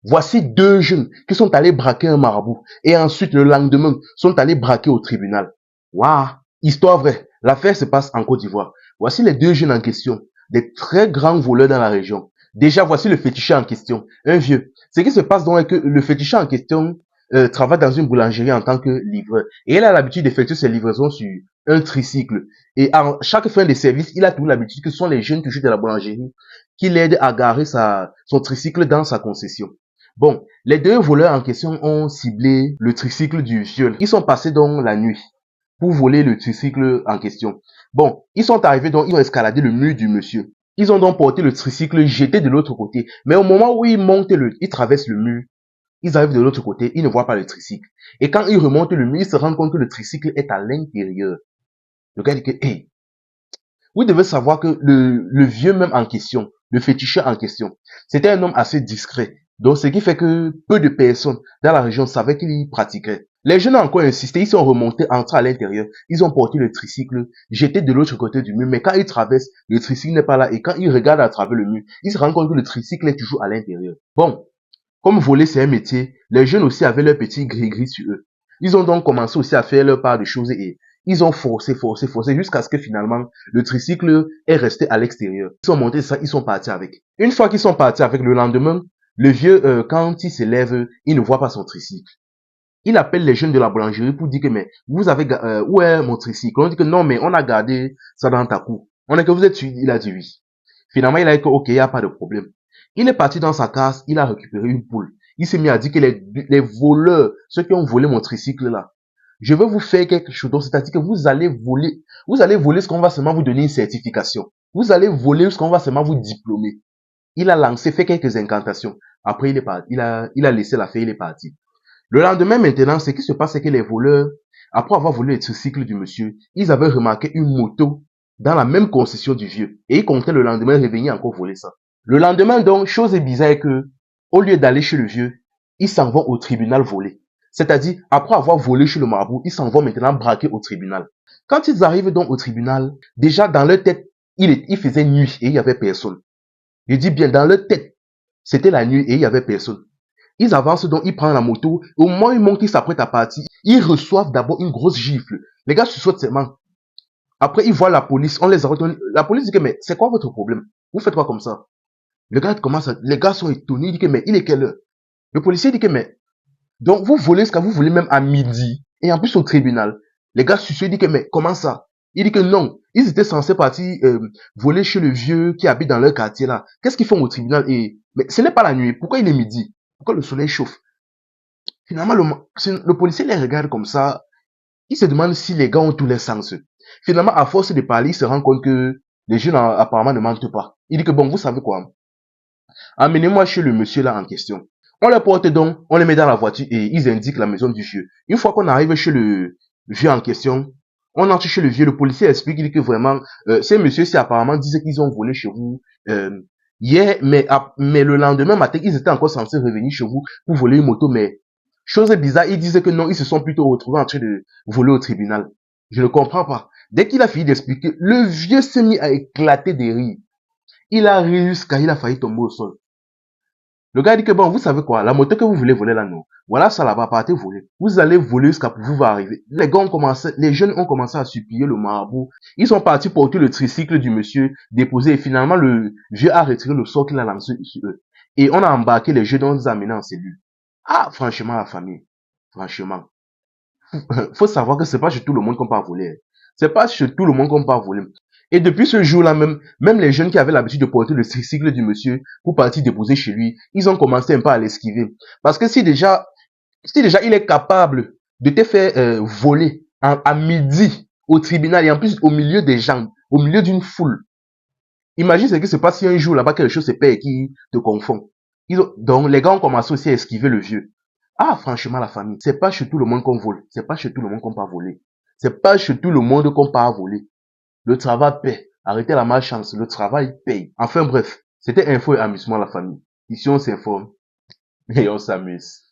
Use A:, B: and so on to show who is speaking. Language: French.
A: Voici deux jeunes qui sont allés braquer un marabout et ensuite le lendemain sont allés braquer au tribunal. Waouh, histoire vraie. L'affaire se passe en Côte d'Ivoire. Voici les deux jeunes en question, des très grands voleurs dans la région. Déjà, voici le féticheur en question, un vieux. Ce qui se passe donc est que le féticheur en question travaille dans une boulangerie en tant que livreur. Et il a l'habitude d'effectuer ses livraisons sur un tricycle. Et à chaque fin de service, il a toujours l'habitude que ce sont les jeunes qui jouent de la boulangerie qui l'aident à garer son tricycle dans sa concession. Bon, les deux voleurs en question ont ciblé le tricycle du vieux. Ils sont passés donc la nuit pour voler le tricycle en question. Bon, ils sont arrivés donc, ils ont escaladé le mur du monsieur. Ils ont donc porté le tricycle jeté de l'autre côté. Mais au moment où ils traversent le mur, ils arrivent de l'autre côté, ils ne voient pas le tricycle. Et quand ils remontent le mur, ils se rendent compte que le tricycle est à l'intérieur. Le gars dit que, hey, vous devez savoir que le vieux même en question, le féticheur en question, c'était un homme assez discret. Donc, ce qui fait que peu de personnes dans la région savaient qu'il pratiquait. Les jeunes ont encore insisté, ils sont remontés, entrés à l'intérieur, ils ont porté le tricycle, jeté de l'autre côté du mur, mais quand ils traversent, le tricycle n'est pas là, et quand ils regardent à travers le mur, ils se rendent compte que le tricycle est toujours à l'intérieur. Bon, comme voler c'est un métier, les jeunes aussi avaient leur petit gris-gris sur eux. Ils ont donc commencé aussi à faire leur part de choses et ils ont forcé jusqu'à ce que finalement le tricycle est resté à l'extérieur. Ils sont montés ça, ils sont partis avec. Une fois qu'ils sont partis avec, le lendemain, le vieux, quand il se lève, il ne voit pas son tricycle. Il appelle les jeunes de la boulangerie pour dire que mais vous avez où est mon tricycle? On dit que non mais on a gardé ça dans ta cour. On est que vous êtes sûr? Il a dit oui. Finalement il a dit que ok, il n'y a pas de problème. Il est parti dans sa case, il a récupéré une poule. Il s'est mis à dire que les voleurs, ceux qui ont volé mon tricycle là, je vais vous faire quelque chose. Donc, c'est-à-dire que vous allez voler ce qu'on va seulement vous donner une certification. Vous allez voler ce qu'on va seulement vous diplômer. Il a lancé, fait quelques incantations. Après, il est parti. Il a laissé l'affaire, il est parti. Le lendemain, maintenant, ce qui se passe, c'est que les voleurs, après avoir volé le tricycle du monsieur, ils avaient remarqué une moto dans la même concession du vieux. Et ils comptaient le lendemain revenir encore voler ça. Le lendemain, donc, chose bizarre est que, au lieu d'aller chez le vieux, ils s'en vont au tribunal voler. C'est-à-dire, après avoir volé chez le marabout, ils s'en vont maintenant braquer au tribunal. Quand ils arrivent donc au tribunal, déjà dans leur tête, il faisait nuit et il y avait personne. Je dis bien, dans leur tête, c'était la nuit et il y avait personne. Ils avancent donc, ils prennent la moto. Au moment où ils montent, ils s'apprêtent à partir. Ils reçoivent d'abord une grosse gifle. Les gars se sautent seulement. Après, ils voient la police. On les arrête. La police dit que, mais c'est quoi votre problème? Vous faites quoi comme ça? Les gars sont étonnés. Ils disent que, mais il est quelle heure? Le policier dit que, mais, donc vous volez ce que vous voulez même à midi. Et en plus au tribunal. Les gars se disent que, mais comment ça? Il dit que non. Ils étaient censés partir voler chez le vieux qui habite dans leur quartier là. Qu'est-ce qu'ils font au tribunal? Mais ce n'est pas la nuit. Pourquoi il est midi? Pourquoi le soleil chauffe? Finalement, le policier les regarde comme ça. Il se demande si les gars ont tous les sens. Finalement, à force de parler, il se rend compte que les jeunes apparemment ne mentent pas. Il dit que bon, vous savez quoi? Amenez-moi chez le monsieur là en question. On les porte donc, on les met dans la voiture et ils indiquent la maison du vieux. Une fois qu'on arrive chez le vieux en question, on entre chez le vieux, le policier explique, il dit que vraiment, ces messieurs-ci apparemment disaient qu'ils ont volé chez vous hier, mais le lendemain matin, ils étaient encore censés revenir chez vous pour voler une moto, mais chose bizarre, ils disaient que non, ils se sont plutôt retrouvés en train de voler au tribunal. Je ne comprends pas. Dès qu'il a fini d'expliquer, le vieux s'est mis à éclater des rires. Il a ri jusqu'à il a failli tomber au sol. Le gars dit que bon, vous savez quoi, la moto que vous voulez voler là, non. Voilà, ça là-bas, partez voler. Vous allez voler jusqu'à vous va arriver. Les jeunes ont commencé à supplier le marabout. Ils sont partis porter le tricycle du monsieur, déposer, et finalement, le vieux a retiré le sort qu'il a lancé sur eux. Et on a embarqué les jeunes, on les a amenés en cellule. Ah, franchement, la famille. Franchement. Faut savoir que c'est pas chez tout le monde qu'on peut voler. C'est pas chez tout le monde qu'on peut voler. Et depuis ce jour-là même les jeunes qui avaient l'habitude de porter le tricycle du monsieur pour partir déposer chez lui, ils ont commencé un peu à l'esquiver. Parce que si déjà il est capable de te faire voler à midi au tribunal et en plus au milieu des gens, au milieu d'une foule, imagine ce qui se passe si un jour là-bas quelque chose se perd et qui te confond. Donc les gars ont commencé aussi à esquiver le vieux. Ah, franchement, la famille, c'est pas chez tout le monde qu'on vole. C'est pas chez tout le monde qu'on peut voler. C'est pas chez tout le monde qu'on peut voler. Le travail paie. Arrêtez la malchance. Le travail paye. Enfin bref, c'était info et amusement la famille. Ici on s'informe et on s'amuse.